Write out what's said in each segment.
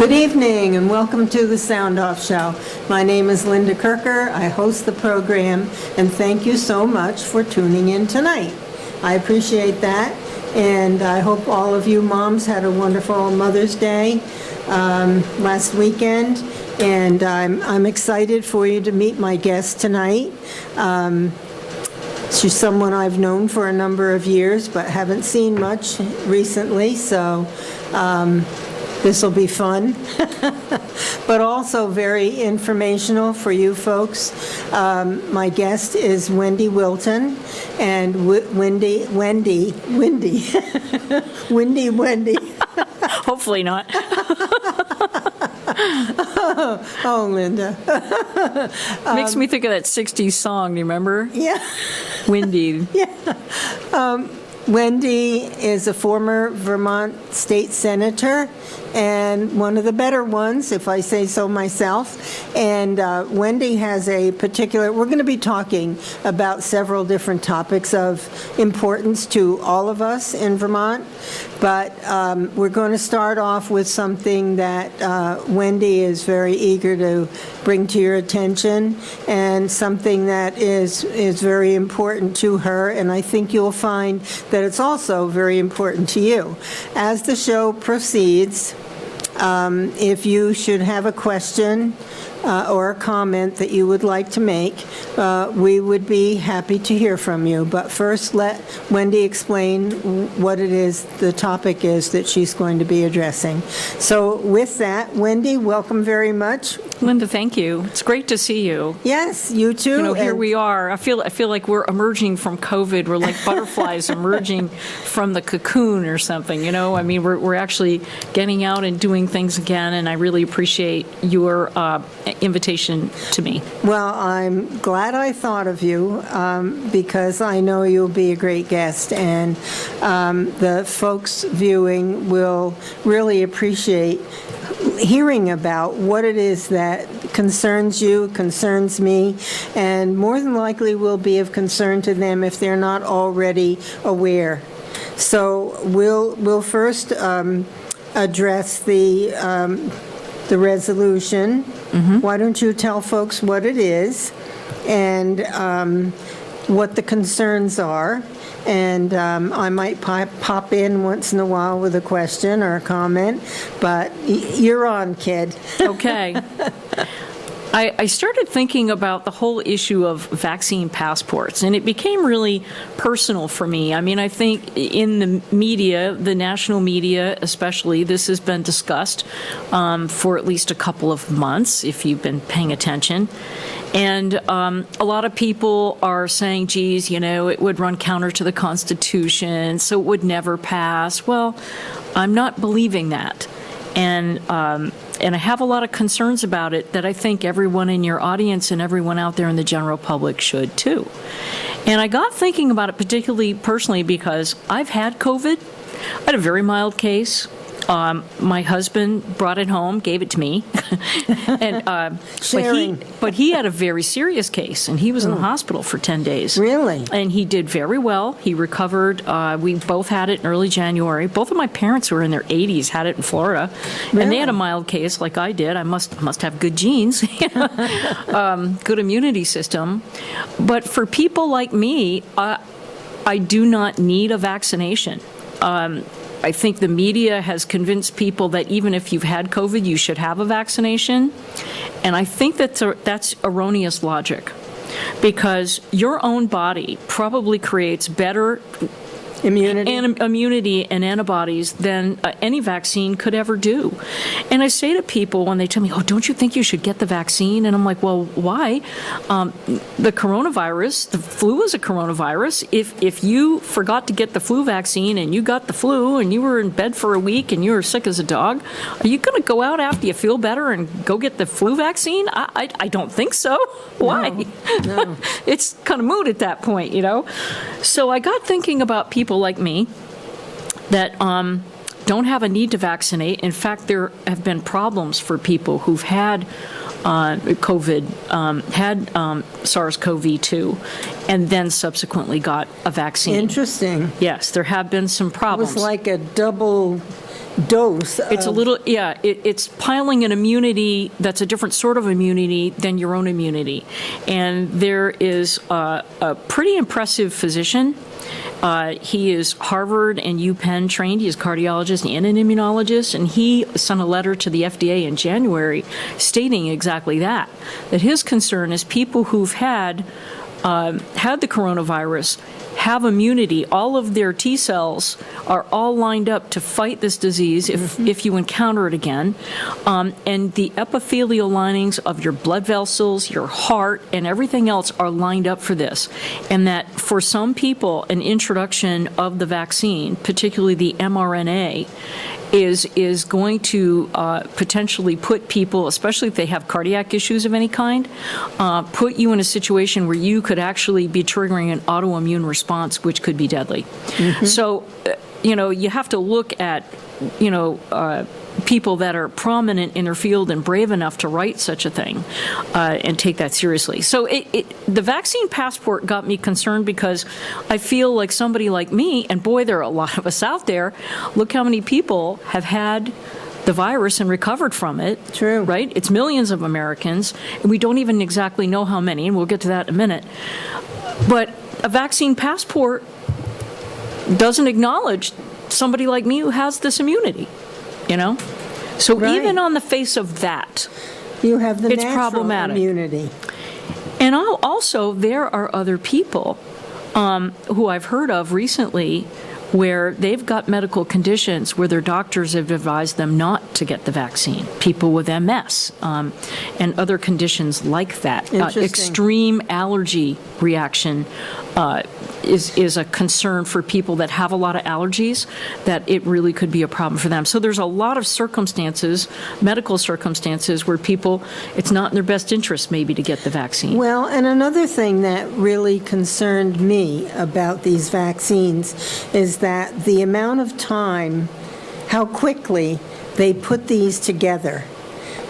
Good evening and welcome to the Sound Off Show. My name is Linda Kirker. I host the program and thank you so much for tuning in tonight. I appreciate that and I hope all of you moms had a wonderful Mother's Day last weekend, and I'm excited for you to meet my guest tonight. She's someone I've known for a number of years but haven't seen much recently, so this will be fun, but also very informational for you folks. My guest is Wendy Wilton, and Wendy. Hopefully not. Oh, Linda. Makes me think of that 60s song, do you remember? Yeah. Windy. Yeah. Wendy is a former Vermont state senator, and one of the better ones, if I say so myself. And Wendy has a particular, we're going to be talking about several different topics of importance to all of us in Vermont, but we're going to start off with something that Wendy is very eager to bring to your attention, and something that is very important to her, and I think you'll find that it's also very important to you. As the show proceeds, if you should have a question or a comment that you would like to make, we would be happy to hear from you. But first, let Wendy explain what it is, the topic is that she's going to be addressing. So with that, Wendy, welcome very much. Linda, thank you. It's great to see you. Yes, you too. You know, here we are. I feel like we're emerging from COVID. We're like butterflies emerging from the cocoon or something, you know? I mean, we're actually getting out and doing things again, and I really appreciate your invitation to me. Well, I'm glad I thought of you because I know you'll be a great guest, and the folks viewing will really appreciate hearing about what it is that concerns you, concerns me, and more than likely will be of concern to them if they're not already aware. So we'll first address the resolution. Mm-hmm. Why don't you tell folks what it is and what the concerns are? And I might pop in once in a while with a question or a comment, but you're on, kid. Okay. I started thinking about the whole issue of vaccine passports, and it became really personal for me. I mean, I think in the media, the national media especially, this has been discussed for at least a couple of months, if you've been paying attention. And a lot of people are saying, geez, you know, it would run counter to the Constitution, so it would never pass. Well, I'm not believing that. And I have a lot of concerns about it that I think everyone in your audience and everyone out there in the general public should too. And I got thinking about it particularly personally because I've had COVID. I had a very mild case. My husband brought it home, gave it to me, and but he had a very serious case, and he was in the hospital for 10 days. Really? And he did very well. He recovered. We both had it in early January. Both of my parents, who were in their 80s, had it in Florida, Really? And they had a mild case like I did. I must have good genes, good immunity system. But for people like me, I do not need a vaccination. I think the media has convinced people that even if you've had COVID, you should have a vaccination. And I think that's erroneous logic, because your own body probably creates better immunity and antibodies than any vaccine could ever do. And I say to people when they tell me, oh, don't you think you should get the vaccine? And I'm like, well, why? The coronavirus, the flu is a coronavirus. If you forgot to get the flu vaccine and you got the flu and you were in bed for a week and you were sick as a dog, are you going to go out after you feel better and go get the flu vaccine? I don't think so. Why? No. It's kind of moot at that point, you know? So I got thinking about people like me that don't have a need to vaccinate. In fact, there have been problems for people who've had COVID, had SARS-CoV-2, and then subsequently got a vaccine. Interesting. Yes, there have been some problems. It was like a double dose. It's a little, yeah, it's piling an immunity that's a different sort of immunity than your own immunity. And there is a pretty impressive physician. He is Harvard and UPenn trained. He's a cardiologist and an immunologist, and he sent a letter to the FDA in January stating exactly that his concern is people who've had the coronavirus have immunity. All of their T cells are all lined up to fight this disease if you encounter it again. And the epithelial linings of your blood vessels, your heart, and everything else are lined up for this. And that for some people, an introduction of the vaccine, particularly the mRNA, is going to potentially put people, especially if they have cardiac issues of any kind, put you in a situation where you could actually be triggering an autoimmune response, which could be deadly. So, you have to look at, people that are prominent in their field and brave enough to write such a thing and take that seriously. So the vaccine passport got me concerned because I feel like somebody like me, and boy, there are a lot of us out there, look how many people have had the virus and recovered from it. True. Right? It's millions of Americans, and we don't even exactly know how many, and we'll get to that in a minute. But a vaccine passport doesn't acknowledge somebody like me who has this immunity. So right. Even on the face of that, you have the it's natural problematic. immunity. And also, there are other people who I've heard of recently where they've got medical conditions where their doctors have advised them not to get the vaccine. People with MS and other conditions like that. Extreme allergy reaction is a concern for people that have a lot of allergies, that it really could be a problem for them. So there's a lot of circumstances, medical circumstances, where people, it's not in their best interest maybe to get the vaccine. Well, and another thing that really concerned me about these vaccines is that the amount of time, how quickly they put these together,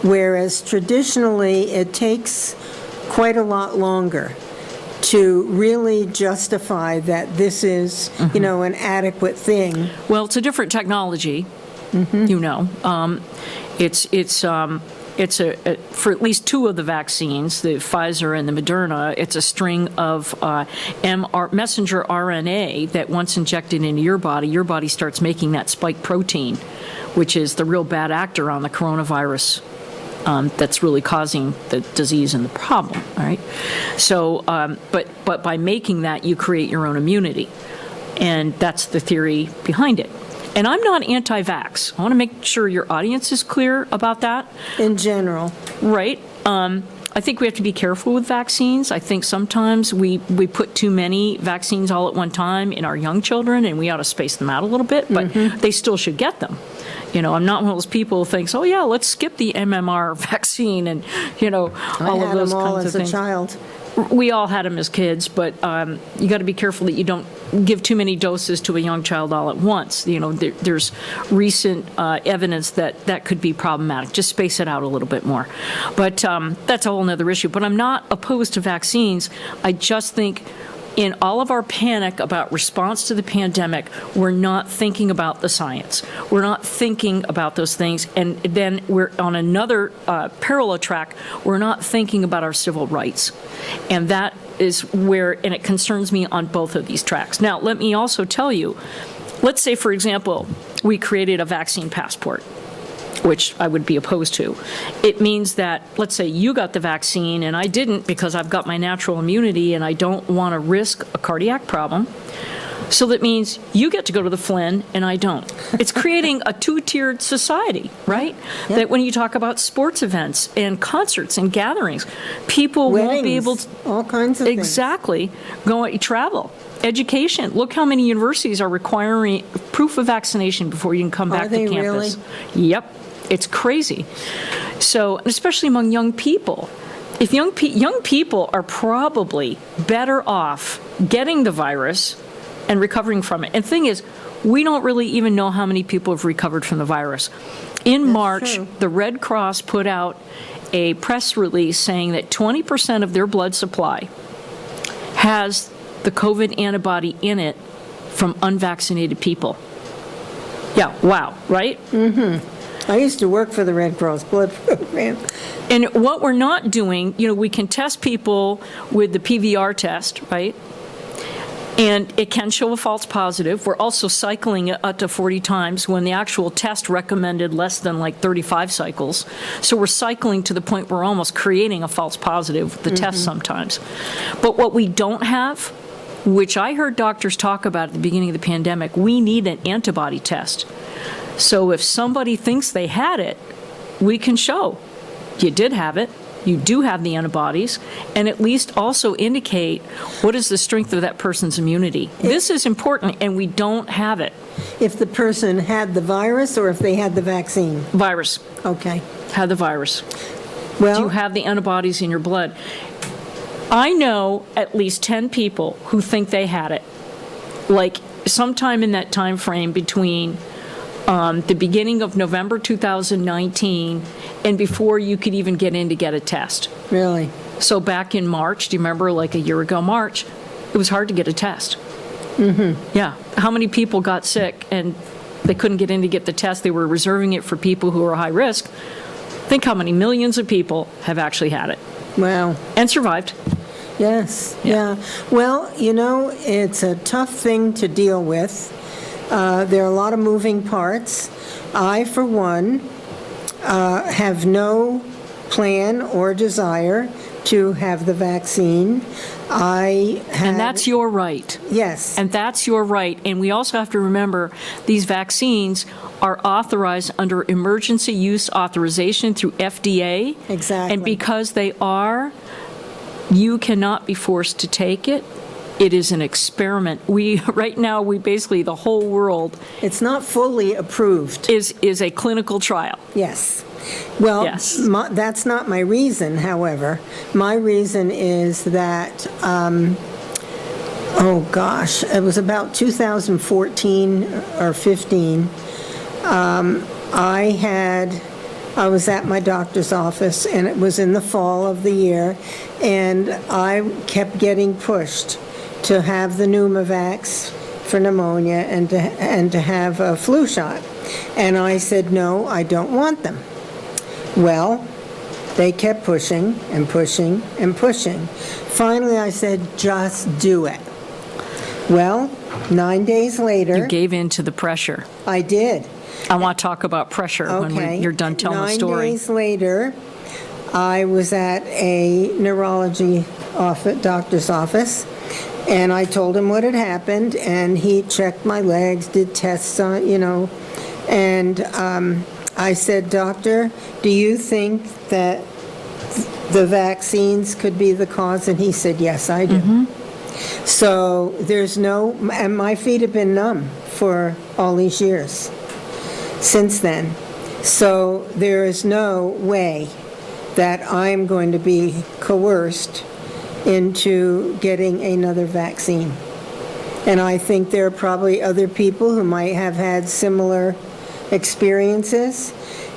whereas traditionally it takes quite a lot longer to really justify that this is, an adequate thing. Well, it's a different technology, It's for at least two of the vaccines, the Pfizer and the Moderna, it's a string of messenger RNA that once injected into your body starts making that spike protein, which is the real bad actor on the coronavirus. That's really causing the disease and the problem, all right? So, but by making that, you create your own immunity. And that's the theory behind it. And I'm not anti-vax. I want to make sure your audience is clear about that. In general. Right. I think we have to be careful with vaccines. I think sometimes we put too many vaccines all at one time in our young children, and we ought to space them out a little bit, but they still should get them. I'm not one of those people who thinks, oh, yeah, let's skip the MMR vaccine and, all of those kinds of things. I had them all as a child. We all had them as kids, but you got to be careful that you don't give too many doses to a young child all at once. There's recent evidence that could be problematic. Just space it out a little bit more. But that's a whole other issue. But I'm not opposed to vaccines. I just think in all of our panic about response to the pandemic, we're not thinking about the science. We're not thinking about those things. And then we're on another parallel track, we're not thinking about our civil rights. And that is where, and it concerns me on both of these tracks. Now, let me also tell you, let's say, for example, we created a vaccine passport, which I would be opposed to. It means that, let's say you got the vaccine and I didn't because I've got my natural immunity and I don't want to risk a cardiac problem. So that means you get to go to the Flynn and I don't. It's creating a two-tiered society, right? Yep. That when you talk about sports events and concerts and gatherings, people won't be able to... all kinds of exactly, go travel. Education. Look how many universities are requiring proof of vaccination before you can come back to campus. Really? Yep. It's crazy. So, especially among young people. If young people are probably better off getting the virus and recovering from it. And the thing is, we don't really even know how many people have recovered from the virus. In March, the Red Cross put out a press release saying that 20% of their blood supply has the COVID antibody in it from unvaccinated people. Yeah, wow, right? I used to work for the Red Cross Blood Program. And what we're not doing, we can test people with the PVR test, right? And it can show a false positive. We're also cycling it up to 40 times when the actual test recommended less than like 35 cycles. So we're cycling to the point where we're almost creating a false positive with the test sometimes. But what we don't have, which I heard doctors talk about at the beginning of the pandemic, we need an antibody test. So if somebody thinks they had it, we can show you did have it, you do have the antibodies, and at least also indicate what is the strength of that person's immunity. This is important, and we don't have it. If the person had the virus or if they had the vaccine? Virus. Okay. Had the virus. Well, Do you have the antibodies in your blood? I know at least 10 people who think they had it, like sometime in that time frame between the beginning of November 2019 and before you could even get in to get a test. really? So back in March, do you remember, like a year ago March, it was hard to get a test. Yeah. How many people got sick and they couldn't get in to get the test? They were reserving it for people who are high risk. Think how many millions of people have actually had it Wow. and survived. Yes, yeah. Well, it's a tough thing to deal with. There are a lot of moving parts. I, for one, have no plan or desire to have the vaccine. And that's your right. Yes. And that's your right. And we also have to remember these vaccines are authorized under emergency use authorization through FDA. Exactly. And because they are, you cannot be forced to take it. It is an experiment. Right now, basically, the whole world It's not fully approved. is a clinical trial. Yes. Well, Yes. That's not my reason, however. My reason is that, it was about 2014 or 15. I was at my doctor's office, and it was in the fall of the year, and I kept getting pushed to have the Pneumovax for pneumonia and to have a flu shot. And I said, no, I don't want them. Well, they kept pushing and pushing and pushing. Finally, I said, just do it. Well, 9 days later, You gave in to the pressure. I did. I want to talk about pressure when you're done telling the story. 9 days later, I was at a neurology doctor's office, and I told him what had happened, and he checked my legs, did tests on, and I said, Doctor, do you think that the vaccines could be the cause? And he said, yes, I do. So and my feet have been numb for all these years since then. So there is no way that I'm going to be coerced into getting another vaccine. And I think there are probably other people who might have had similar experiences,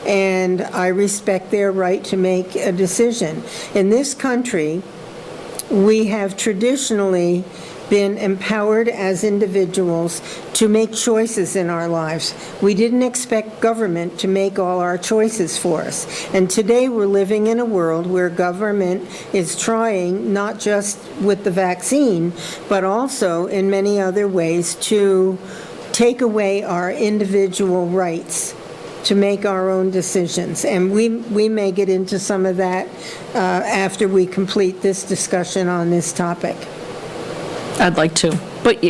and I respect their right to make a decision. In this country, we have traditionally been empowered as individuals to make choices in our lives. We didn't expect government to make all our choices for us. And today we're living in a world where government is trying, not just with the vaccine, but also in many other ways, to take away our individual rights to make our own decisions. And we may get into some of that after we complete this discussion on this topic. I'd like to. But,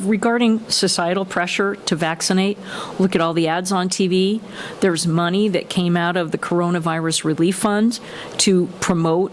regarding societal pressure to vaccinate, look at all the ads on TV. There's money that came out of the coronavirus relief funds to promote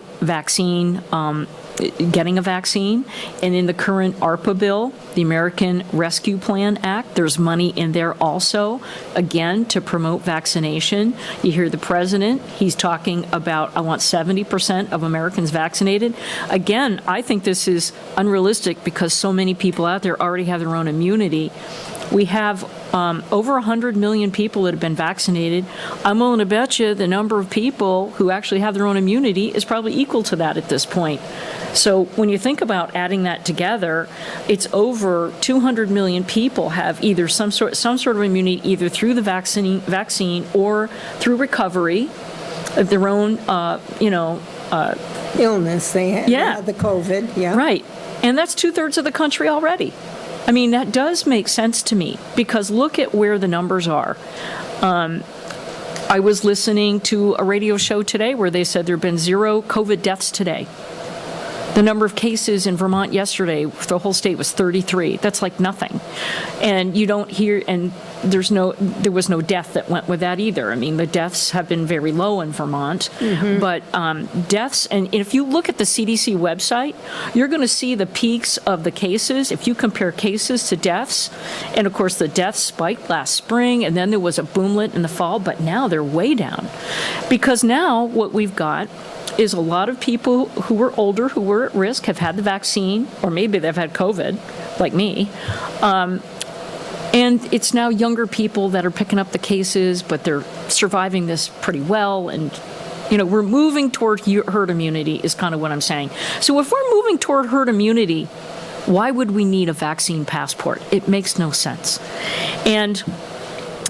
getting a vaccine. And in the current ARPA bill, the American Rescue Plan Act, there's money in there also, again, to promote vaccination. You hear the president, he's talking about, I want 70% of Americans vaccinated. Again, I think this is unrealistic because so many people out there already have their own immunity. We have over 100 million people that have been vaccinated. I'm willing to bet you the number of people who actually have their own immunity is probably equal to that at this point. So when you think about adding that together, it's over 200 million people have either some sort of immunity either through the vaccine or through recovery of their own, illness. They had the COVID. Yeah. Right. And that's 2/3 of the country already. I mean, that does make sense to me because look at where the numbers are. I was listening to a radio show today where they said there have been 0 COVID deaths today. The number of cases in Vermont yesterday, the whole state was 33. That's like nothing. And you don't hear, and there was no death that went with that either. I mean, the deaths have been very low in Vermont, but deaths, and if you look at the CDC website, you're going to see the peaks of the cases. If you compare cases to deaths, and of course the deaths spiked last spring, and then there was a boomlet in the fall, but now they're way down. Because now what we've got is a lot of people who were older, who were at risk, have had the vaccine, or maybe they've had COVID, like me. And it's now younger people that are picking up the cases, but they're surviving this pretty well. And, we're moving toward herd immunity is kind of what I'm saying. So if we're moving toward herd immunity, why would we need a vaccine passport? It makes no sense. And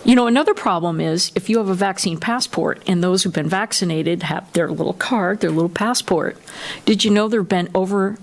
another problem is if you have a vaccine passport and those who've been vaccinated have their little card, their little passport. Did you know there have been over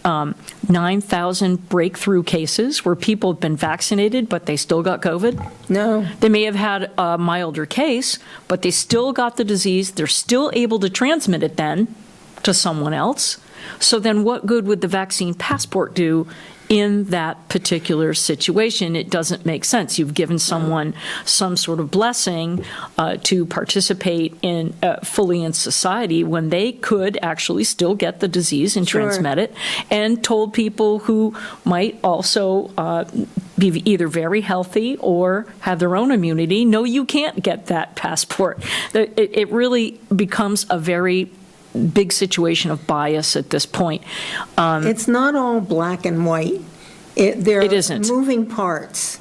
9,000 breakthrough cases where people have been vaccinated, but they still got COVID? No. They may have had a milder case, but they still got the disease. They're still able to transmit it then to someone else. So then what good would the vaccine passport do in that particular situation? It doesn't make sense. You've given someone some sort of blessing to participate in fully in society when they could actually still get the disease and transmit it, and told people who might also be either very healthy or have their own immunity, no, you can't get that passport. It really becomes a very big situation of bias at this point. It's not all black and white. There It isn't. Moving parts,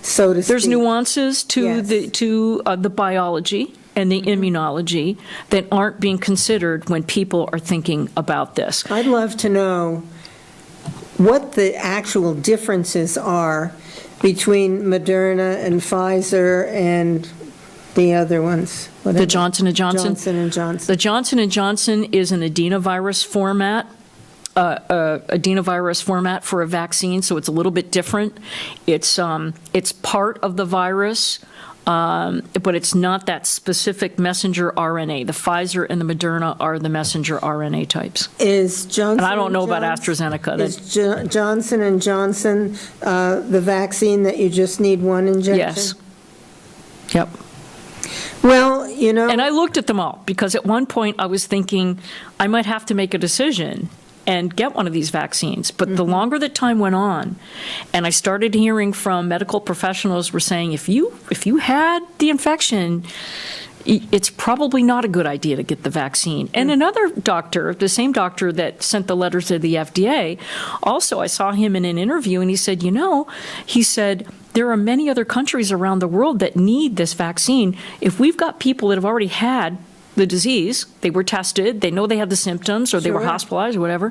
so to speak. There's nuances to Yes. the biology and the immunology that aren't being considered when people are thinking about this. I'd love to know what the actual differences are between Moderna and Pfizer and the other ones. The Johnson & Johnson? Johnson & Johnson. The Johnson & Johnson is an adenovirus format. Adenovirus format for a vaccine, so it's a little bit different. It's part of the virus, but it's not that specific messenger RNA. The Pfizer and the Moderna are the messenger RNA types. Is Johnson? And I don't know about Johnson- AstraZeneca. Is Johnson & Johnson the vaccine that you just need one injection? Yes. Yep. Well, And I looked at them all because at one point I was thinking I might have to make a decision and get one of these vaccines. But the longer the time went on, and I started hearing from medical professionals were saying, if you had the infection, it's probably not a good idea to get the vaccine. And another doctor, the same doctor that sent the letters to the FDA, also I saw him in an interview and he said, there are many other countries around the world that need this vaccine. If we've got people that have already had the disease, they were tested, they know they have the symptoms, or they were hospitalized or whatever,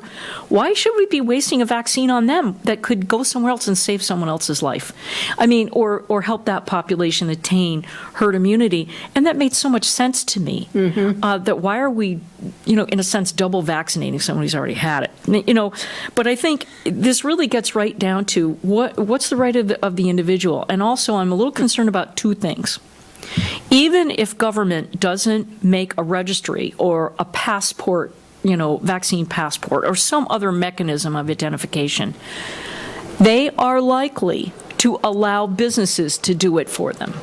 why should we be wasting a vaccine on them that could go somewhere else and save someone else's life? I mean, or help that population attain herd immunity. And that made so much sense to me, that why are we, in a sense, double vaccinating someone who's already had it? But I think this really gets right down to what's the right of the individual. And also, I'm a little concerned about two things. Even if government doesn't make a registry or a passport, vaccine passport or some other mechanism of identification, they are likely to allow businesses to do it for them.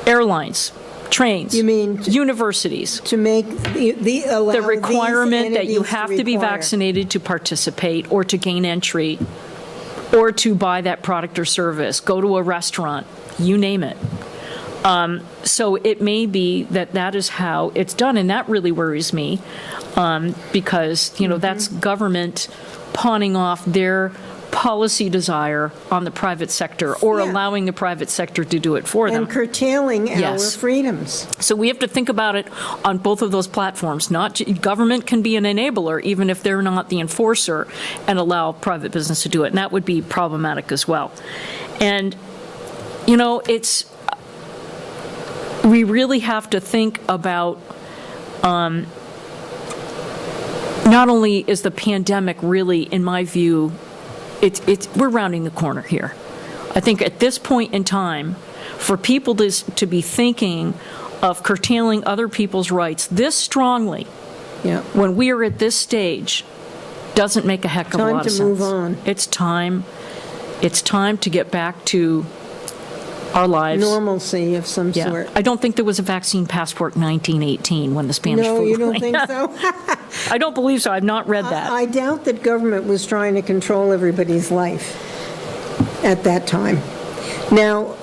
Airlines, trains, You mean universities. to make allow The requirement these that you entities have to be require. vaccinated to participate or to gain entry or to buy that product or service, go to a restaurant, you name it. So it may be that is how it's done, and that really worries me because, that's government pawning off their policy desire on the private sector or Yeah. allowing the private sector to do it for them. And curtailing our Yes. freedoms. So we have to think about it on both of those platforms. Government can be an enabler, even if they're not the enforcer, and allow private business to do it. And that would be problematic as well. And, we really have to think about not only is the pandemic really, in my view, we're rounding the corner here. I think at this point in time, for people to be thinking of curtailing other people's rights this strongly, Yeah. when we are at this stage, doesn't make a heck of a lot of sense. Time to move on. It's time. It's time to get back to our lives. Normalcy of some Yeah. sort. I don't think there was a vaccine passport in 1918 when the Spanish No, flu. you don't think so? I don't believe so. I've not read that. I doubt that government was trying to control everybody's life at that time. Now,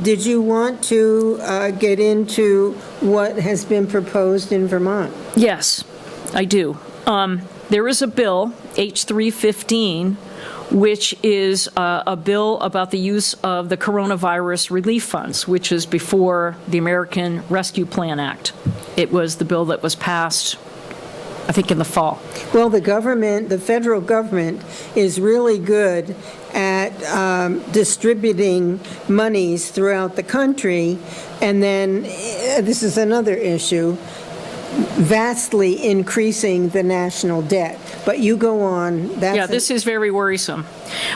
did you want to get into what has been proposed in Vermont? Yes, I do. There is a bill, H315, which is a bill about the use of the coronavirus relief funds, which is before the American Rescue Plan Act. It was the bill that was passed, I think, in the fall. Well, the federal government is really good at distributing monies throughout the country, and then, this is another issue, vastly increasing the national debt. But you go on. Yeah, this is very worrisome.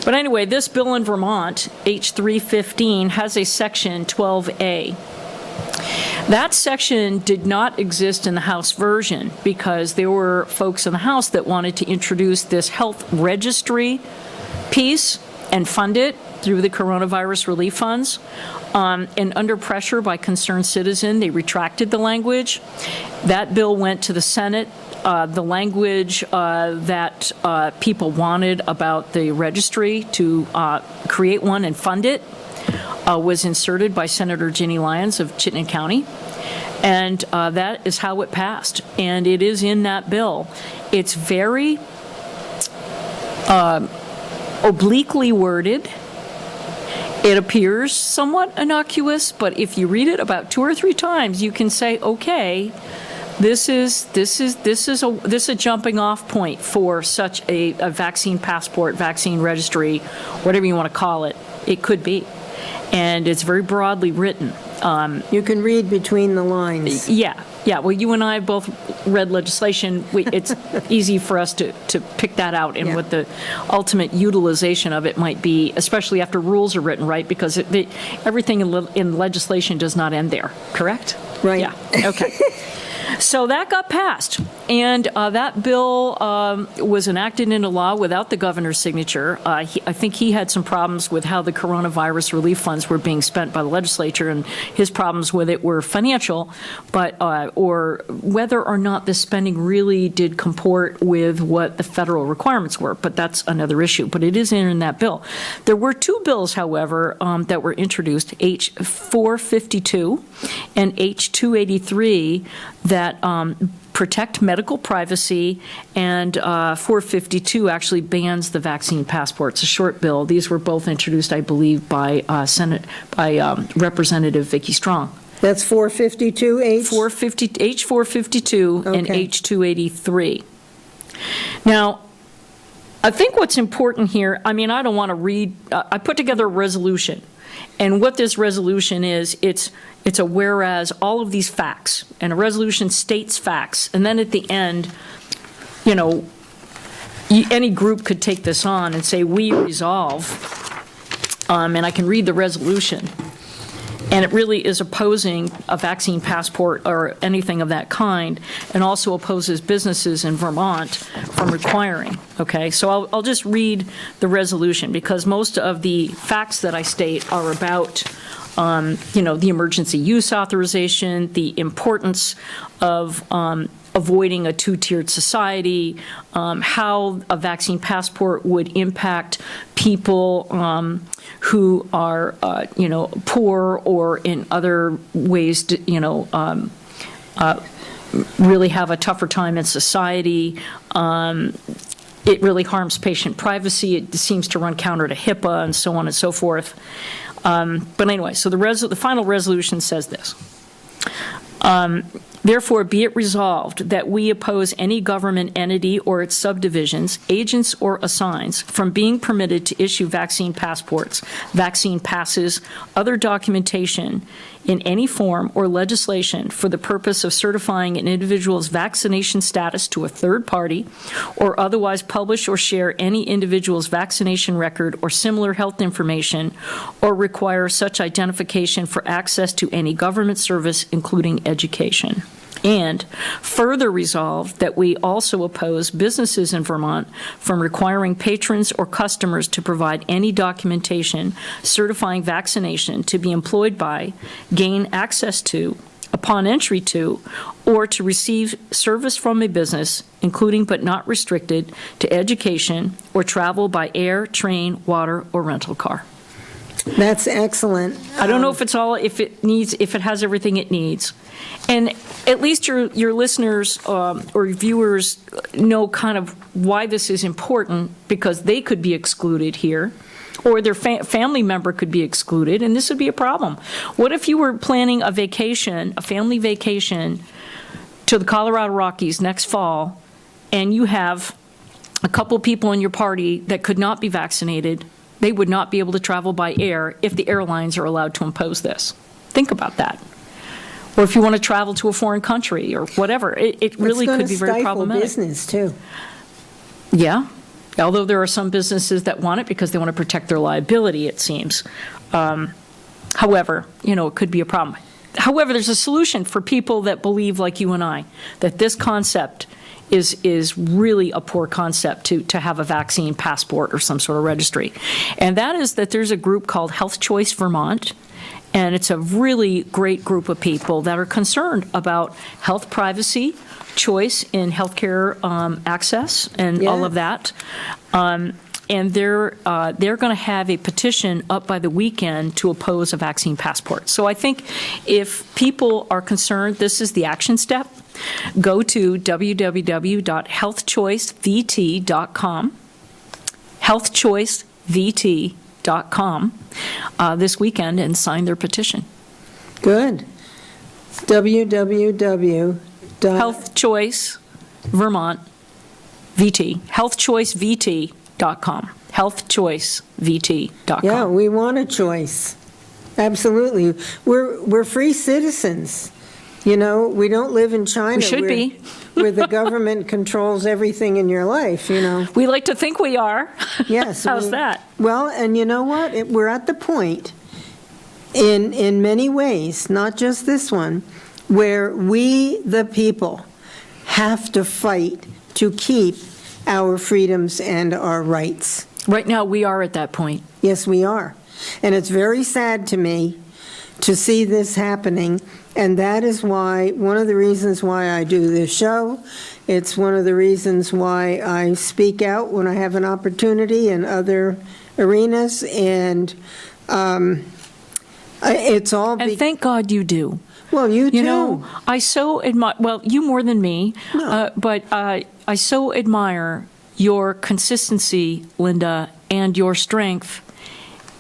But anyway, this bill in Vermont, H315, has a section 12A. That section did not exist in the House version because there were folks in the House that wanted to introduce this health registry piece and fund it through the coronavirus relief funds. And under pressure by concerned citizen, they retracted the language. That bill went to the Senate. The language that people wanted about the registry to create one and fund it was inserted by Senator Ginny Lyons of Chittenden County. And that is how it passed. And it is in that bill. It's very obliquely worded. It appears somewhat innocuous, but if you read it about 2 or 3 times, you can say, okay, this is a jumping off point for such a vaccine passport, vaccine registry, whatever you want to call it. It could be. And it's very broadly written. You can read between the lines. Yeah. Well, you and I have both read legislation. It's easy for us to pick that out and what the ultimate utilization of it might be, especially after rules are written, right? Because everything in legislation does not end there, correct? Right. Yeah, okay. So that got passed, and that bill was enacted into law without the governor's signature. I think he had some problems with how the coronavirus relief funds were being spent by the legislature, and his problems with it were financial, but or whether or not the spending really did comport with what the federal requirements were. But that's another issue. But it is in that bill. There were 2 bills, however, that were introduced: H452 and H283. That protect medical privacy, and 452 actually bans the vaccine passport. It's a short bill. These were both introduced, I believe, by Representative Vicki Strong. That's 452 H? H452 and Okay. H283. Now, I think what's important here, I don't want to read, I put together a resolution. And what this resolution is, it's a whereas all of these facts, and a resolution states facts, and then at the end, any group could take this on and say, we resolve, and I can read the resolution. And it really is opposing a vaccine passport or anything of that kind, and also opposes businesses in Vermont from requiring. Okay, so I'll just read the resolution, because most of the facts that I state are about the emergency use authorization, the importance of avoiding a 2-tiered society, how a vaccine passport would impact people who are, poor or in other ways, really have a tougher time in society. it really harms patient privacy. It seems to run counter to HIPAA and so on and so forth. But anyway, so the final resolution says this. Therefore, be it resolved that we oppose any government entity or its subdivisions, agents, or assigns from being permitted to issue vaccine passports, vaccine passes, other documentation in any form or legislation for the purpose of certifying an individual's vaccination status to a third party, or otherwise publish or share any individual's vaccination record or similar health information, or require such identification for access to any government service, including education. And further resolved that we also oppose businesses in Vermont from requiring patrons or customers to provide any documentation certifying vaccination to be employed by, gain access to, upon entry to, or to receive service from a business, including but not restricted to education or travel by air, train, water, or rental car. That's excellent. I don't know if it has everything it needs. And at least your listeners or viewers know kind of why this is important, because they could be excluded here, or their family member could be excluded, and this would be a problem. What if you were planning a vacation, a family vacation, to the Colorado Rockies next fall, and you have a couple people in your party that could not be vaccinated? They would not be able to travel by air if the airlines are allowed to impose this. Think about that. Or if you want to travel to a foreign country or whatever, it really could be very problematic. It's going to stifle business, too. Yeah, although there are some businesses that want it because they want to protect their liability, it seems. However, it could be a problem. However, there's a solution for people that believe, like you and I, that this concept is really a poor concept to have a vaccine passport or some sort of registry. And that is that there's a group called Health Choice Vermont, and it's a really great group of people that are concerned about health privacy, choice in healthcare access, and all of that. And they're going to have a petition up by the weekend to oppose a vaccine passport. So I think if people are concerned, this is the action step. Go to www.healthchoicevt.com, healthchoicevt.com this weekend, and sign their petition. Good. www. Health Choice Vermont VT, healthchoicevt.com, healthchoicevt.com. Yeah, we want a choice. Absolutely. We're free citizens. We don't live in China. We should be. Where the government controls everything in your life, We like to think we are. Yes. How's that? Well, and you know what? We're at the point, in many ways, not just this one, where we, the people, have to fight to keep our freedoms and our rights. Right now, we are at that point. Yes, we are. And it's very sad to me to see this happening. And that is one of the reasons why I do this show. It's one of the reasons why I speak out when I have an opportunity in other arenas. And it's all... And thank God you do. Well, you too. I so admire, well, you more than me, but I so admire your consistency, Linda, and your strength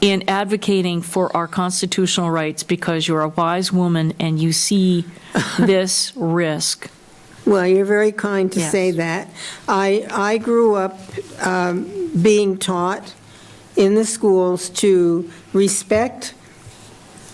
in advocating for our constitutional rights, because you're a wise woman and you see this risk. Well, you're very kind to say that. I grew up being taught in the schools to respect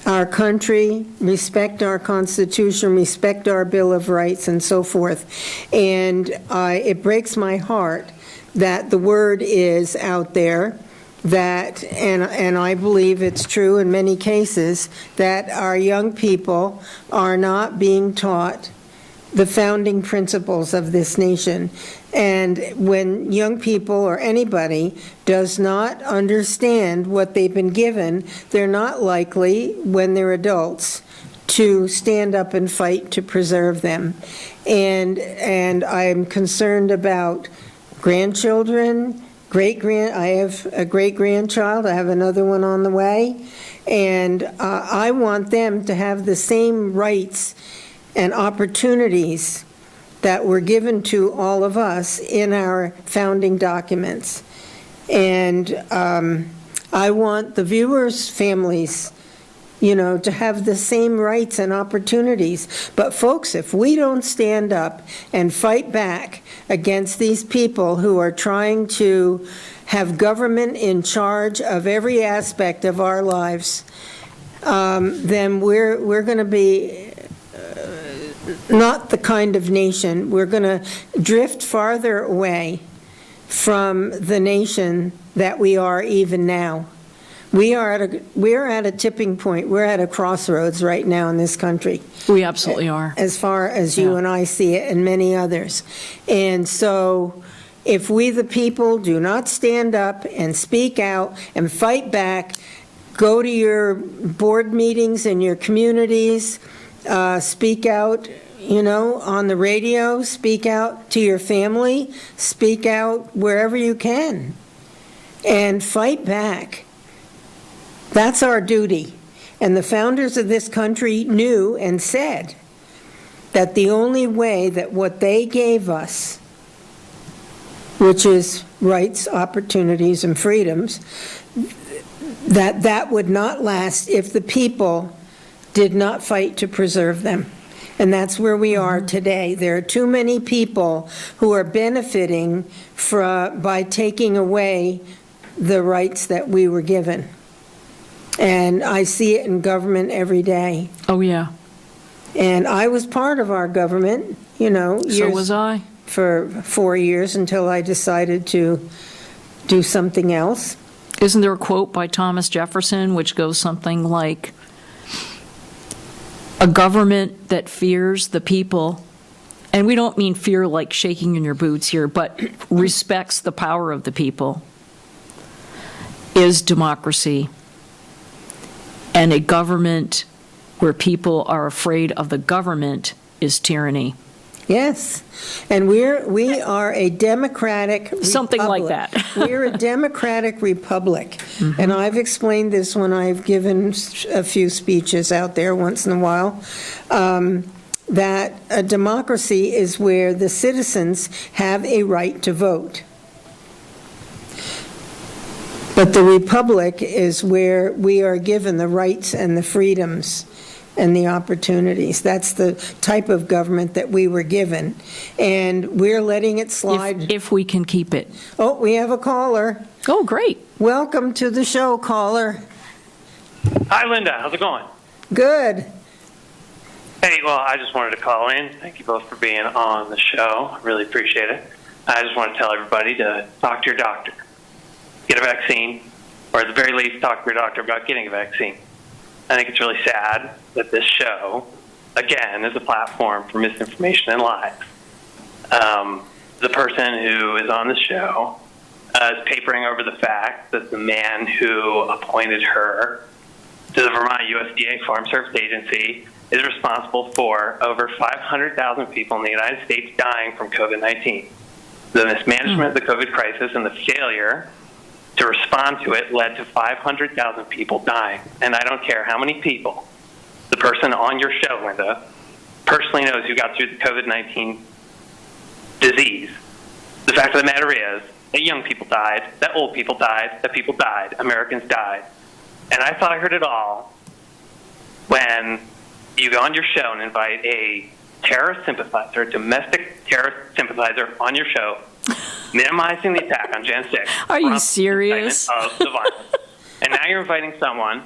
our country, respect our Constitution, respect our Bill of Rights, and so forth. And it breaks my heart that the word is out there that, and I believe it's true in many cases, that our young people are not being taught the founding principles of this nation. And when young people or anybody does not understand what they've been given, they're not likely, when they're adults, to stand up and fight to preserve them. And I'm concerned about grandchildren, I have a great-grandchild, I have another one on the way, and I want them to have the same rights and opportunities that were given to all of us in our founding documents. And I want the viewers' families, to have the same rights and opportunities. But folks, if we don't stand up and fight back against these people who are trying to have government in charge of every aspect of our lives, then we're going to be not the kind of nation. We're going to drift farther away from the nation that we are even now. We're at a tipping point. We're at a crossroads right now in this country. We absolutely are. As far as you and I see it, and many others. And so if we the people do not stand up and speak out and fight back, go to your board meetings in your communities, speak out, on the radio, speak out to your family, speak out wherever you can, and fight back. That's our duty. And the founders of this country knew and said that the only way that what they gave us, which is rights, opportunities, and freedoms, that would not last if the people did not fight to preserve them. And that's where we are today. There are too many people who are benefiting by taking away the rights that we were given. And I see it in government every day. Oh, yeah. And I was part of our government, So was I. For 4 years until I decided to do something else. Isn't there a quote by Thomas Jefferson which goes something like, a government that fears the people, and we don't mean fear like shaking in your boots here, but respects the power of the people, is democracy. And a government where people are afraid of the government is tyranny. Yes, and we are a democratic republic. Something like that. We're a democratic republic, and I've explained this when I've given a few speeches out there once in a while, that a democracy is where the citizens have a right to vote. But the republic is where we are given the rights and the freedoms and the opportunities. That's the type of government that we were given, and we're letting it slide. If we can keep it. Oh, we have a caller. Oh, great. Welcome to the show, caller. Hi, Linda. How's it going? Good. Hey, well, I just wanted to call in. Thank you both for being on the show. I really appreciate it. I just want to tell everybody to talk to your doctor. Get a vaccine, or at the very least, talk to your doctor about getting a vaccine. I think it's really sad that this show, again, is a platform for misinformation and lies. The person who is on the show is papering over the fact that the man who appointed her to the Vermont USDA Farm Service Agency is responsible for over 500,000 people in the United States dying from COVID-19. The mismanagement of the COVID crisis and the failure to respond to it led to 500,000 people dying. And I don't care how many people the person on your show, Linda, personally knows who got through the COVID-19 disease. The fact of the matter is that young people died, that old people died, that people died, Americans died. And I thought I heard it all when you go on your show and invite a terrorist sympathizer, a domestic terrorist sympathizer on your show, minimizing the attack on Jan 6. Are you serious? Of the violence. And now you're inviting someone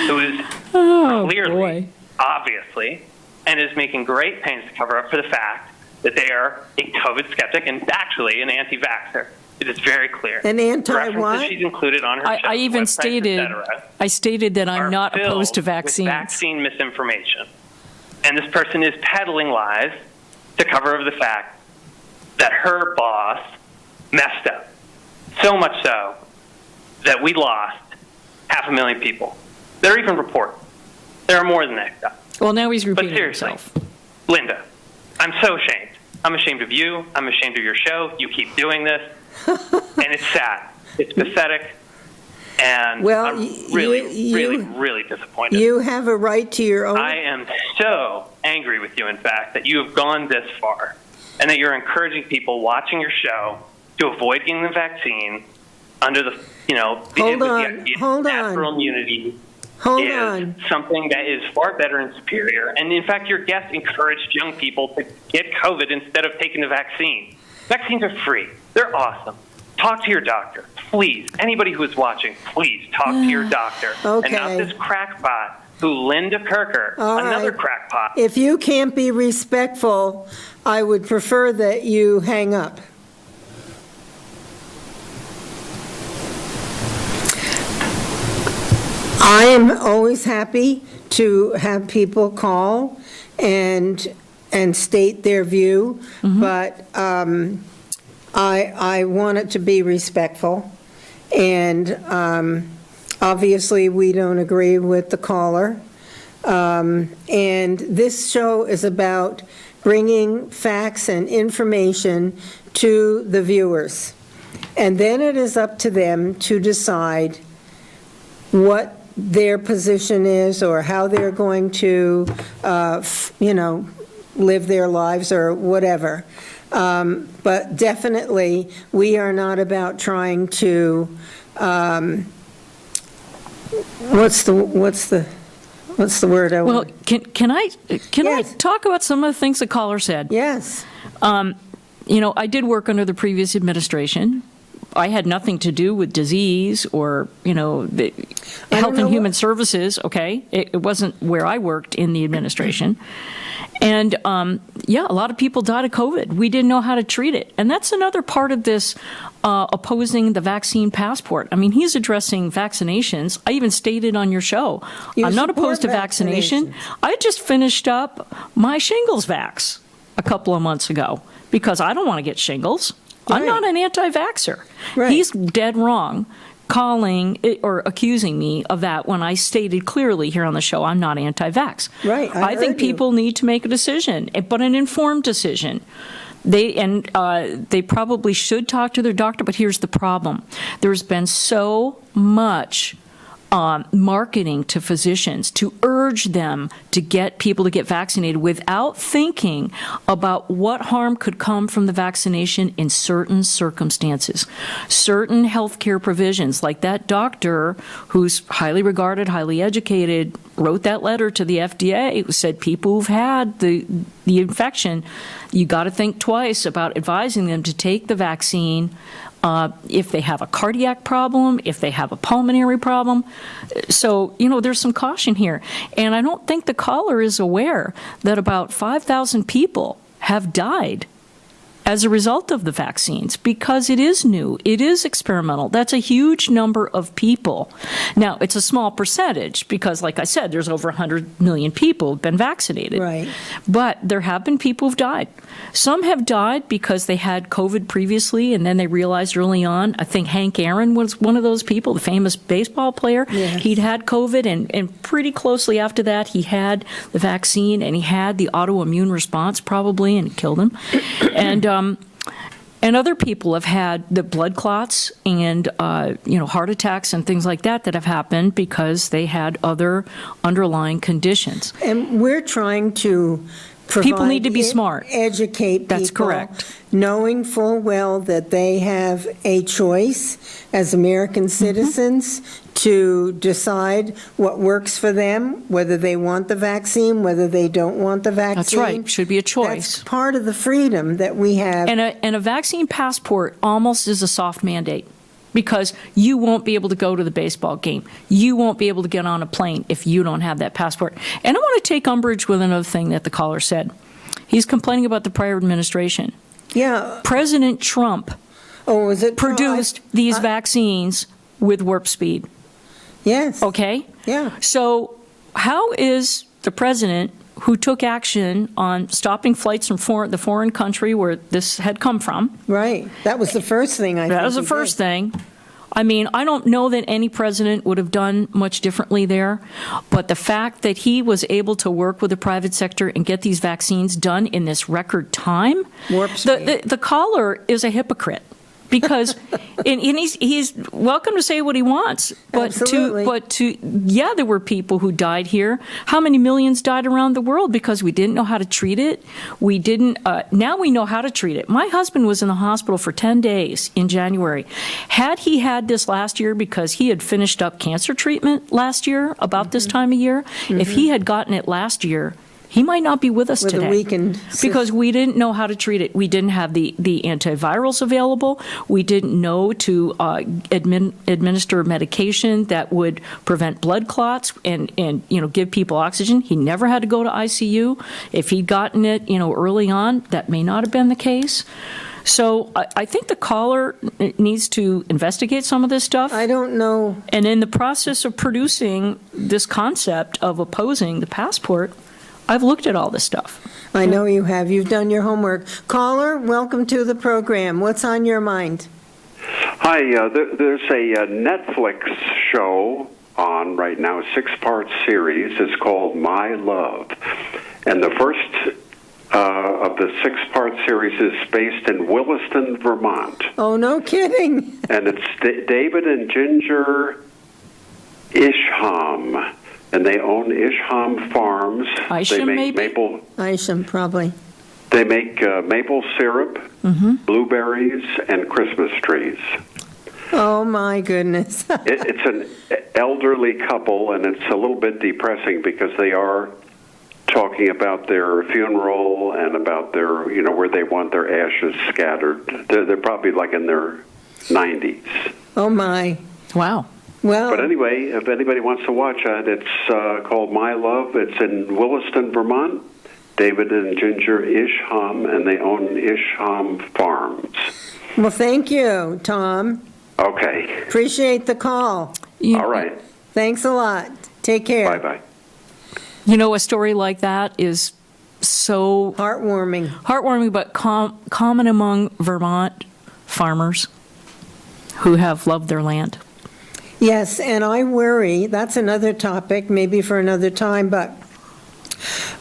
who is clearly, obviously, and is making great pains to cover up for the fact that they are a COVID skeptic and actually an anti-vaxxer. It is very clear. An anti-what? She's included on her show, I even websites, stated that I'm not opposed to vaccines. With vaccine misinformation. And this person is peddling lies to cover over the fact that her boss messed up. So much so that we lost 500,000 people. There are even reports. There are more than that. Well, now he's repeating but seriously, himself. Linda, I'm so ashamed. I'm ashamed of you. I'm ashamed of your show. You keep doing this. And it's sad. It's pathetic. And I'm really disappointed. You have a right to your own. I am so angry with you, in fact, that you have gone this far. and that you're encouraging people watching your show to avoid getting the vaccine under the, Hold on. natural immunity Hold is on. something that is far better and superior. And in fact, your guest encouraged young people to get COVID instead of taking the vaccine. Vaccines are free. They're awesome. Talk to your doctor, please. Anybody who is watching, please talk to your doctor. Okay. And not this crackpot who Linda Kirker, All another right. crackpot. If you can't be respectful, I would prefer that you hang up. I am always happy to have people call and state their view, but I want it to be respectful. And obviously, we don't agree with the caller. And this show is about bringing facts and information to the viewers. And then it is up to them to decide what their position is or how they're going to, live their lives or whatever. But definitely, we are not about trying to, what's the word? Well, can I Yes. talk about some of the things the caller said? Yes. I did work under the previous administration. I had nothing to do with disease or, the Health and Human Services, okay? It wasn't where I worked in the administration. And, a lot of people died of COVID. We didn't know how to treat it. And that's another part of this opposing the vaccine passport. I mean, he's addressing vaccinations. I even stated on your show, I'm not opposed to vaccination. I just finished up my shingles vax a couple of months ago because I don't want to get shingles. I'm not an anti-vaxxer. Right. He's dead wrong calling or accusing me of that when I stated clearly here on the show I'm not anti-vax. Right, I think heard you. people need to make a decision, but an informed decision. They probably should talk to their doctor, but here's the problem. There's been so much marketing to physicians to urge them to get people to get vaccinated without thinking about what harm could come from the vaccination in certain circumstances. Certain healthcare provisions, like that doctor who's highly regarded, highly educated, wrote that letter to the FDA who said people who've had the infection, you got to think twice about advising them to take the vaccine if they have a cardiac problem, if they have a pulmonary problem. So, there's some caution here. And I don't think the caller is aware that about 5,000 people have died as a result of the vaccines because it is new, it is experimental. That's a huge number of people. Now, it's a small percentage because, like I said, there's over 100 million people who've been vaccinated. Right. But there have been people who've died. Some have died because they had COVID previously and then they realized early on. I think Hank Aaron was one of those people, the famous baseball player. Yes. He'd had COVID and pretty closely after that he had the vaccine and he had the autoimmune response probably and it killed him. And other people have had the blood clots and, heart attacks and things like that have happened because they had other underlying conditions. And we're trying to provide, People need to be smart. Educate people. That's correct. Knowing full well that they have a choice as American citizens to decide what works for them, whether they want the vaccine, whether they don't want the vaccine. That's right. Should be a choice. That's part of the freedom that we have. And a vaccine passport almost is a soft mandate because you won't be able to go to the baseball game. You won't be able to get on a plane if you don't have that passport. And I want to take umbrage with another thing that the caller said. He's complaining about the prior administration. Yeah. President Trump Was it produced these vaccines with warp speed. Yes. Okay? Yeah. So how is the president who took action on stopping flights from the foreign country where this had come from? Right. That was the first thing I think That was the he first did. thing. I mean, I don't know that any president would have done much differently there, but the fact that he was able to work with the private sector and get these vaccines done in this record time, Warp speed. the caller is a hypocrite because and he's welcome to say what he wants, but there were people who died here. How many millions died around the world because we didn't know how to treat it? We didn't. Now we know how to treat it. My husband was in the hospital for 10 days in January. Had he had this last year because he had finished up cancer treatment last year about this time of year, if he had gotten it last year, he might not be with us With today a weakened because we didn't know how to treat it. We didn't have the antivirals available. We didn't know to administer medication that would prevent blood clots and give people oxygen. He never had to go to ICU. If he'd gotten it early on, that may not have been the case. So I think the caller needs to investigate some of this stuff. I don't know. And in the process of producing this concept of opposing the passport, I've looked at all this stuff. I know you have. You've done your homework. Caller, welcome to the program. What's on your mind? Hi, there's a Netflix show on right now, a 6-part series. It's called My Love. And the first of the 6-part series is based in Williston, Vermont. Oh, no kidding. And it's David and Ginger Isham. And they own Isham Farms. Isham, they make maybe? Isham, probably. They make maple syrup, blueberries, and Christmas trees. Oh, my goodness. It's an elderly couple, and it's a little bit depressing because they are talking about their funeral and about their, where they want their ashes scattered. They're probably like in their 90s. Oh, my. Wow. Well, but anyway, if anybody wants to watch it, it's called My Love. It's in Williston, Vermont. David and Ginger Isham, and they own Isham Farms. Well, thank you, Tom. Okay. Appreciate the call. All right. Thanks a lot. Take care. Bye-bye. A story like that is so heartwarming, but common among Vermont farmers who have loved their land. Yes, and I worry, that's another topic, maybe for another time, but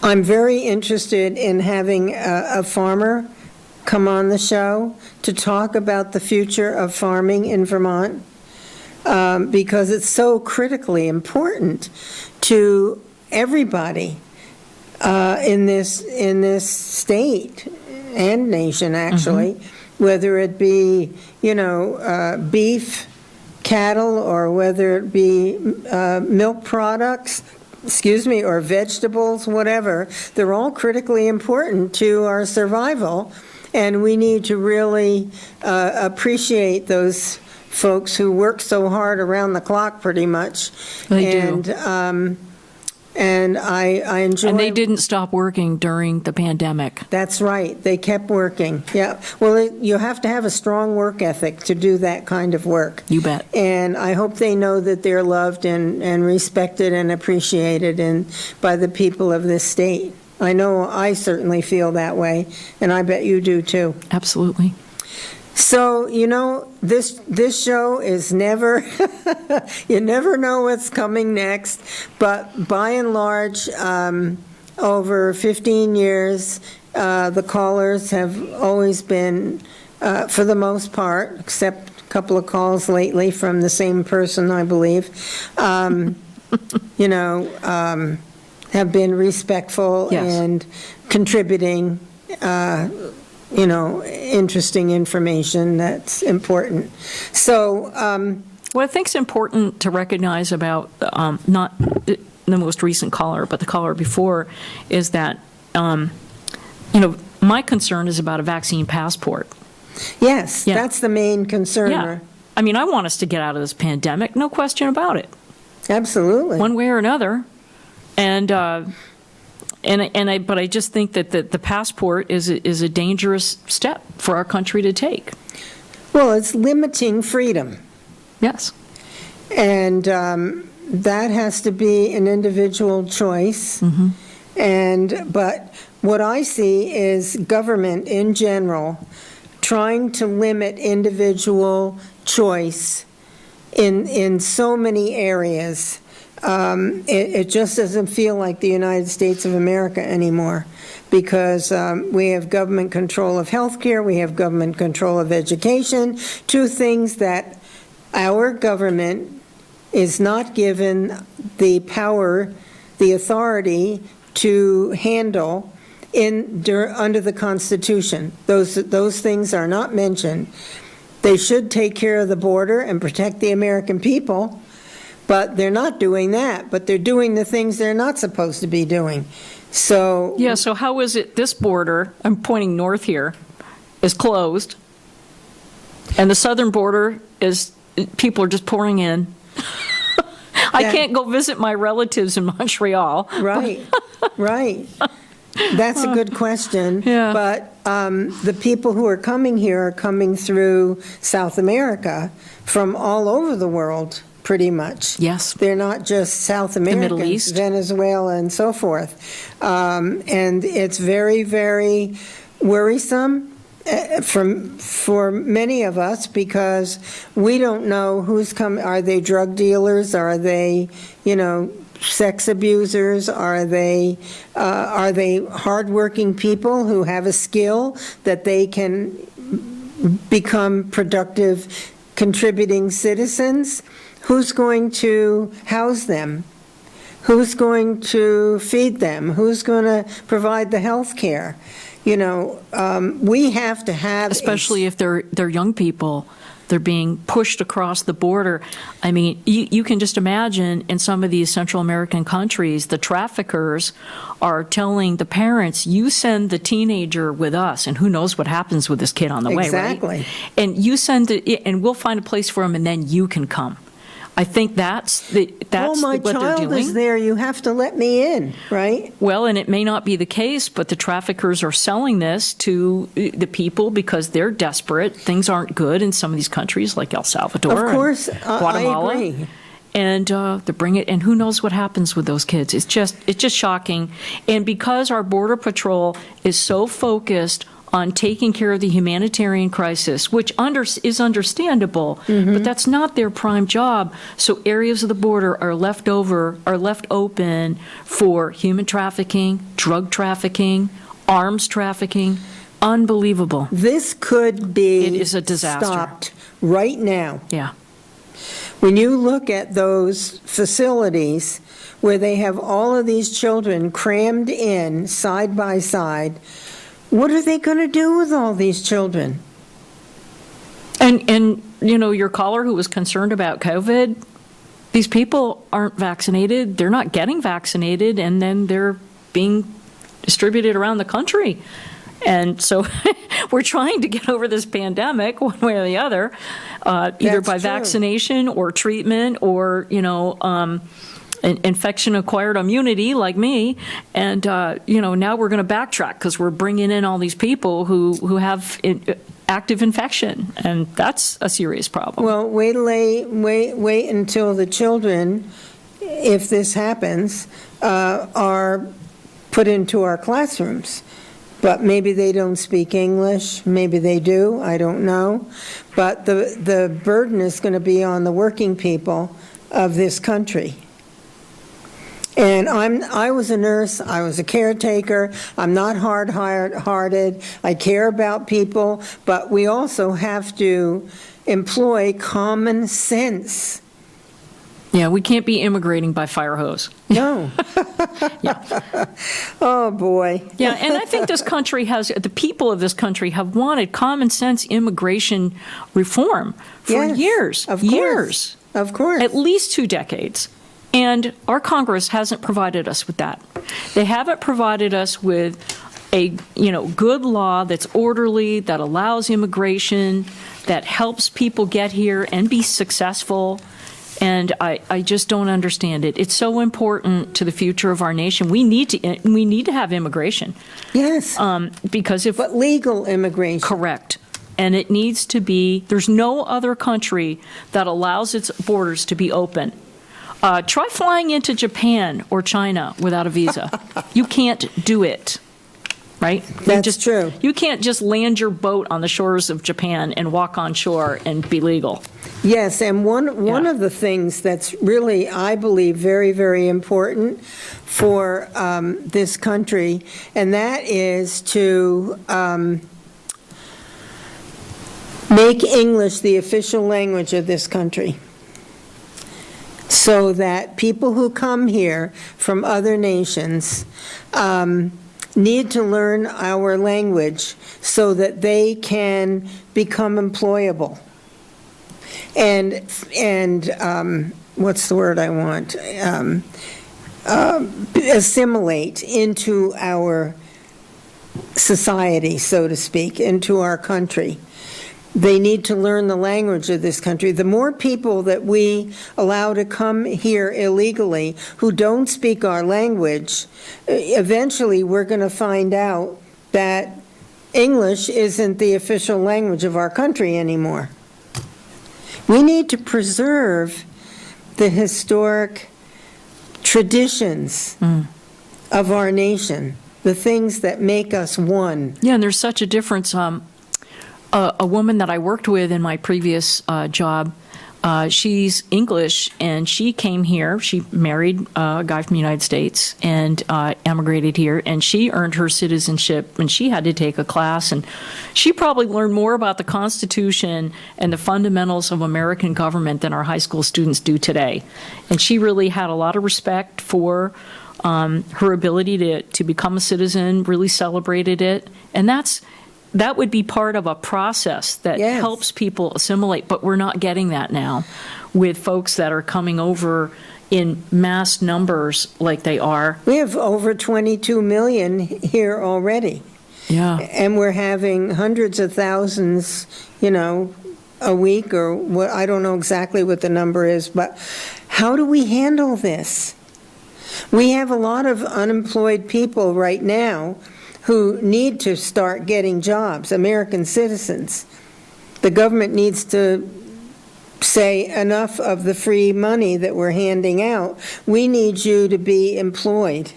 I'm very interested in having a farmer come on the show to talk about the future of farming in Vermont, because it's so critically important to everybody in this state and nation, actually, whether it be, beef, cattle, or whether it be milk products, or vegetables, whatever. They're all critically important to our survival, and we need to really appreciate those folks who work so hard around the clock, pretty much. They do. And I enjoy. And they didn't stop working during the pandemic. That's right. They kept working. Yeah. Well, you have to have a strong work ethic to do that kind of work. You bet. And I hope they know that they're loved and respected and appreciated by the people of this state. I know I certainly feel that way, and I bet you do too. Absolutely. So, this show is never, you never know what's coming next, but by and large, over 15 years, the callers have always been, for the most part, except a couple of calls lately from the same person, I believe, have been respectful and contributing interesting information that's important. So, what I think is important to recognize about not the most recent caller, but the caller before, is that, my concern is about a vaccine passport. Yes, that's the main concern. Yeah. I mean, I want us to get out of this pandemic, no question about it. Absolutely. One way or another. But I just think that the passport is a dangerous step for our country to take. Well, it's limiting freedom. Yes. And that has to be an individual choice. But what I see is government in general trying to limit individual choice in so many areas. It just doesn't feel like the United States of America anymore. because we have government control of healthcare, we have government control of education, two things that our government is not given the power, the authority to handle under the Constitution. Those things are not mentioned. They should take care of the border and protect the American people, but they're not doing that. But they're doing the things they're not supposed to be doing. So Yeah, so how is it this border, I'm pointing north here, is closed, and the southern border is, people are just pouring in? I can't go visit my relatives in Montreal. Right, right. That's a good question. Yeah. But the people who are coming here are coming through South America from all over the world, pretty much. Yes. They're not just South Americans, Middle East. Venezuela and so forth. And it's very, very worrisome for many of us, because we don't know who's coming. Are they drug dealers? Are they, sex abusers? Are they hardworking people who have a skill that they can become productive, contributing citizens? Who's going to house them? Who's going to feed them? Who's going to provide the health care? We have to have, Especially if they're young people. They're being pushed across the border. I mean, you can just imagine in some of these Central American countries, the traffickers are telling the parents, you send the teenager with us, and who knows what happens with this kid on the way, right? Exactly. And you send it, and we'll find a place for him, and then you can come. I think that's my what they're child doing. is there, you have to let me in, right? Well, and it may not be the case, but the traffickers are selling this to the people because they're desperate. Things aren't good in some of these countries like El Salvador, Of course, and Guatemala. I agree. And they bring it, and who knows what happens with those kids. It's just shocking. And because our Border Patrol is so focused on taking care of the humanitarian crisis, which is understandable, but that's not their prime job. So areas of the border are left open for human trafficking, drug trafficking, arms trafficking. Unbelievable. This could be It is a disaster. stopped right now. Yeah. When you look at those facilities where they have all of these children crammed in side by side, what are they going to do with all these children? And your caller who was concerned about COVID, these people aren't vaccinated. They're not getting vaccinated, and then they're being distributed around the country. And so we're trying to get over this pandemic one way or the other, either by vaccination or treatment or, infection-acquired immunity like me, and now we're going to backtrack because we're bringing in all these people who have active infection, and that's a serious problem. Well, wait until the children, if this happens, are put into our classrooms. But maybe they don't speak English, maybe they do, I don't know. But the burden is going to be on the working people of this country. And I was a nurse, I was a caretaker, I'm not hard-hearted, I care about people, but we also have to employ common sense. Yeah, we can't be immigrating by fire hose. No. Oh, boy. Yeah, and I think the people of this country have wanted common sense immigration reform for years. Of years. Of course. At least 2 decades. And our Congress hasn't provided us with that. They haven't provided us with a good law that's orderly, that allows immigration, that helps people get here and be successful. And I just don't understand it. It's so important to the future of our nation. We need to have immigration. Yes. But legal immigration. Correct. And it needs to be. There's no other country that allows its borders to be open. Try flying into Japan or China without a visa. You can't do it. right? That's true. You can't just land your boat on the shores of Japan and walk on shore and be legal. Yes, and one of the things that's really, I believe, very, very important for this country, and that is to make English the official language of this country, so that people who come here from other nations need to learn our language so that they can become employable. And what's the word I want? Assimilate into our society, so to speak, into our country. They need to learn the language of this country. The more people that we allow to come here illegally who don't speak our language, eventually we're going to find out that English isn't the official language of our country anymore. We need to preserve the historic traditions of our nation, the things that make us one. Yeah, and there's such a difference. A woman that I worked with in my previous job, she's English, and she came here. She married a guy from the United States and emigrated here, and she earned her citizenship, and she had to take a class, and she probably learned more about the Constitution and the fundamentals of American government than our high school students do today. And she really had a lot of respect for her ability to become a citizen, really celebrated it, and that would be part of a process that helps people assimilate, but we're not getting that now with folks that are coming over in mass numbers like they are. We have over 22 million here already. Yeah. And we're having hundreds of thousands, a week, or what, I don't know exactly what the number is, but how do we handle this? We have a lot of unemployed people right now who need to start getting jobs, American citizens. The government needs to say, enough of the free money that we're handing out. We need you to be employed.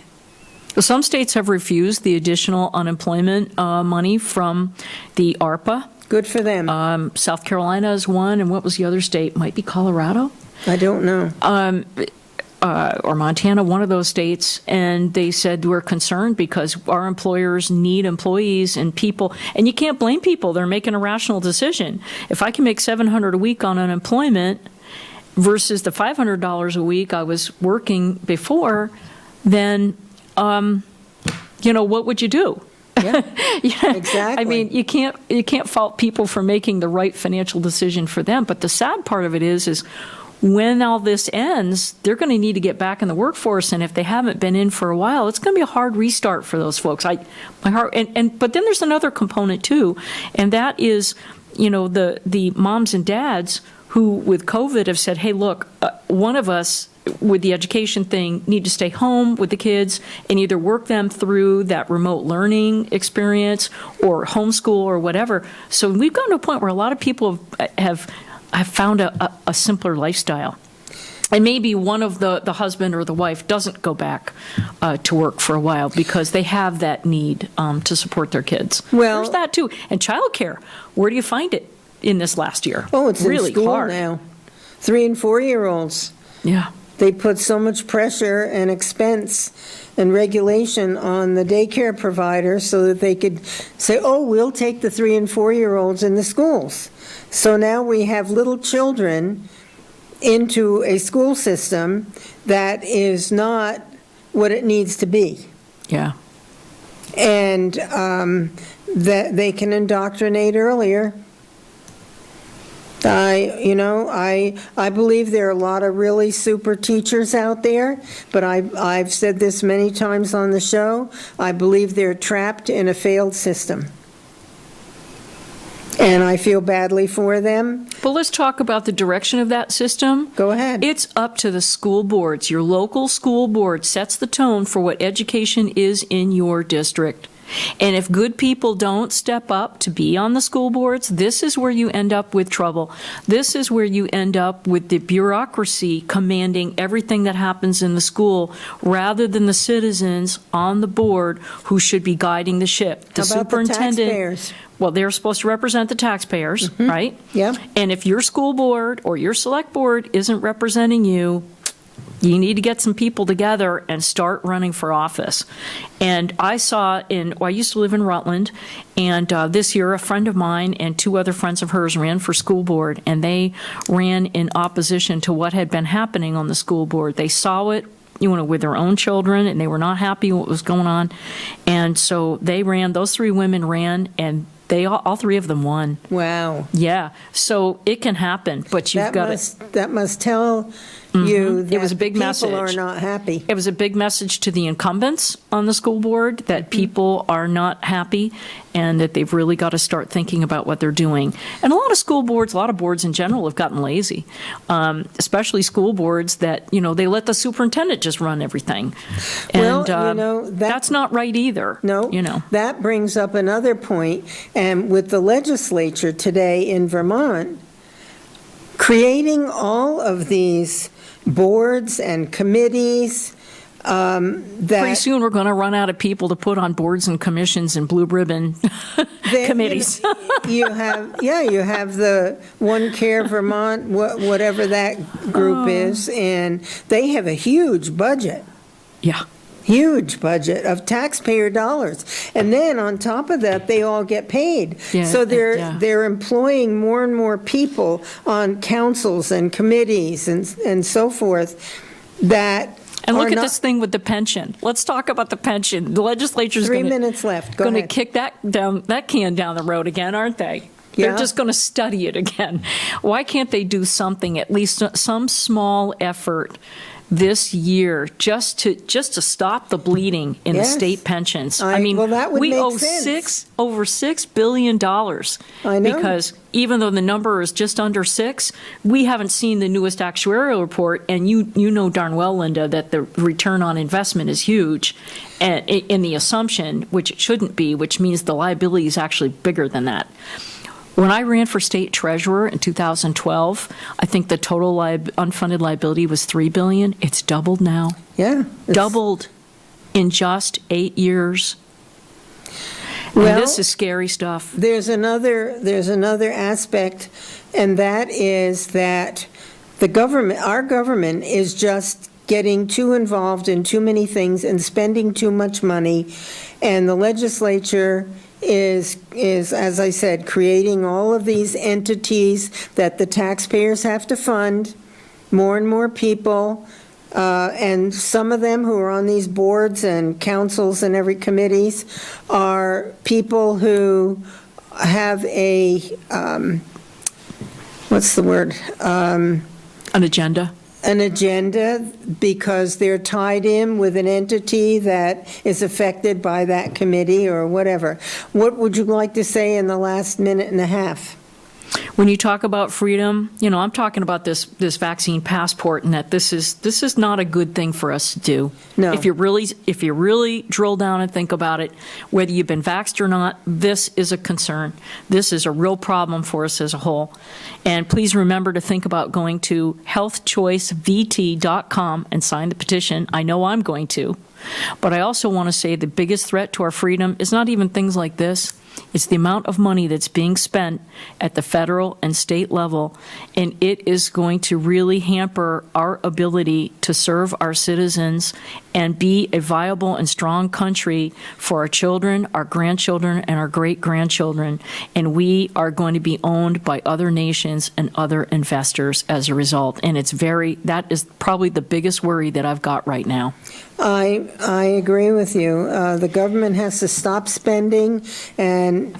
Some states have refused the additional unemployment money from the ARPA. Good for them. South Carolina is one, and what was the other state? Might be Colorado? I don't know. Or Montana, one of those states, and they said we're concerned because our employers need employees and people, and you can't blame people. They're making a rational decision. If I can make $700 a week on unemployment versus the $500 a week I was working before, then, what would you do? Yeah, exactly. I mean, you can't fault people for making the right financial decision for them. But the sad part of it is when all this ends, they're going to need to get back in the workforce, and if they haven't been in for a while, it's going to be a hard restart for those folks. But then there's another component too, and that is, the moms and dads who, with COVID, have said, "Hey, look, one of us with the education thing need to stay home with the kids and either work them through that remote learning experience or homeschool or whatever." So we've gotten to a point where a lot of people have found a simpler lifestyle. And maybe one of the husband or the wife doesn't go back to work for a while because they have that need to support their kids. Well, there's that too. And childcare, where do you find it in this last year? Oh, it's really in school hard now. 3- and 4-year-olds. Yeah. They put so much pressure and expense and regulation on the daycare provider so that they could say, oh, we'll take the 3- and 4-year-olds in the schools. So now we have little children into a school system that is not what it needs to be. Yeah. And that they can indoctrinate earlier. I believe there are a lot of really super teachers out there, but I've said this many times on the show. I believe they're trapped in a failed system. And I feel badly for them. But let's talk about the direction of that system. Go ahead. It's up to the school boards. Your local school board sets the tone for what education is in your district. And if good people don't step up to be on the school boards, this is where you end up with trouble. This is where you end up with the bureaucracy commanding everything that happens in the school rather than the citizens on the board who should be guiding the ship. The How about the superintendent. taxpayers? Well, they're supposed to represent the taxpayers, right? Yeah. And if your school board or your select board isn't representing you, you need to get some people together and start running for office. And I saw I used to live in Rutland, and this year a friend of mine and two other friends of hers ran for school board, and they ran in opposition to what had been happening on the school board. They saw it, with their own children, and they were not happy with what was going on. And so they ran, those three women ran, and all three of them won. Wow. Yeah. So it can happen, but you've got to. That must tell you that It was a big people message. are not happy. It was a big message to the incumbents on the school board that people are not happy and that they've really got to start thinking about what they're doing. And a lot of school boards, a lot of boards in general have gotten lazy, especially school boards that, they let the superintendent just run everything. And that's not right either. No, that brings up another point. And with the legislature today in Vermont, creating all of these boards and committees Pretty soon we're going to run out of people to put on boards and commissions and blue ribbon committees. You have the One Care Vermont, whatever that group is, and they have a huge budget. Yeah. Huge budget of taxpayer dollars. And then on top of that, they all get paid. Yeah, so they're employing more and more people on councils and committees and so forth that. And look at this thing with the pension. Let's talk about the pension. The legislature's 3 minutes left. Go going to ahead. kick that can down the road again, aren't they? Yeah. They're just going to study it again. Why can't they do something, at least some small effort this year, just to stop the bleeding in the state pensions? That would we make owe sense. over $6 billion. I know. Because even though the number is just under 6, we haven't seen the newest actuarial report, and you know darn well, Linda, that the return on investment is huge, and in the assumption, which it shouldn't be, which means the liability is actually bigger than that. When I ran for state treasurer in 2012, I think the total unfunded liability was $3 billion. It's doubled now. Yeah. Doubled in just 8 years. Well, and this is scary stuff. There's another aspect, and that is that our government is just getting too involved in too many things and spending too much money, and the legislature is, as I said, creating all of these entities that the taxpayers have to fund, more and more people, and some of them who are on these boards and councils and every committees are people who have a, what's the word? An agenda. An agenda because they're tied in with an entity that is affected by that committee or whatever. What would you like to say in the last minute and a half? When you talk about freedom, I'm talking about this vaccine passport, and that this is not a good thing for us to do. No. If you really drill down and think about it, whether you've been vaxxed or not, this is a concern. This is a real problem for us as a whole. And please remember to think about going to healthchoicevt.com and sign the petition. I know I'm going to. But I also want to say the biggest threat to our freedom is not even things like this. It's the amount of money that's being spent at the federal and state level, and it is going to really hamper our ability to serve our citizens and be a viable and strong country for our children, our grandchildren, and our great-grandchildren. And we are going to be owned by other nations and other investors as a result. And that is probably the biggest worry that I've got right now. I agree with you. The government has to stop spending and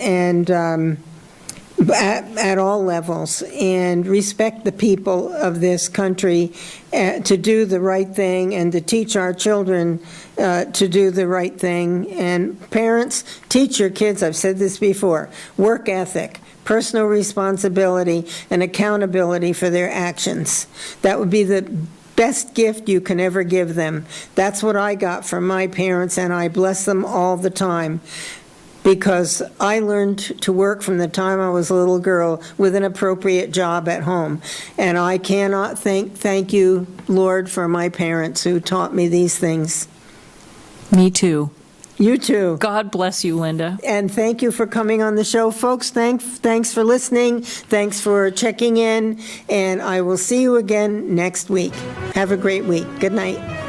at all levels and respect the people of this country to do the right thing and to teach our children to do the right thing. And parents, teach your kids, I've said this before, work ethic, personal responsibility, and accountability for their actions. That would be the best gift you can ever give them. That's what I got from my parents, and I bless them all the time. because I learned to work from the time I was a little girl with an appropriate job at home. And I cannot thank you, Lord, for my parents who taught me these things. Me too. You too. God bless you, Linda. And thank you for coming on the show, folks. Thanks for listening. Thanks for checking in. And I will see you again next week. Have a great week. Good night.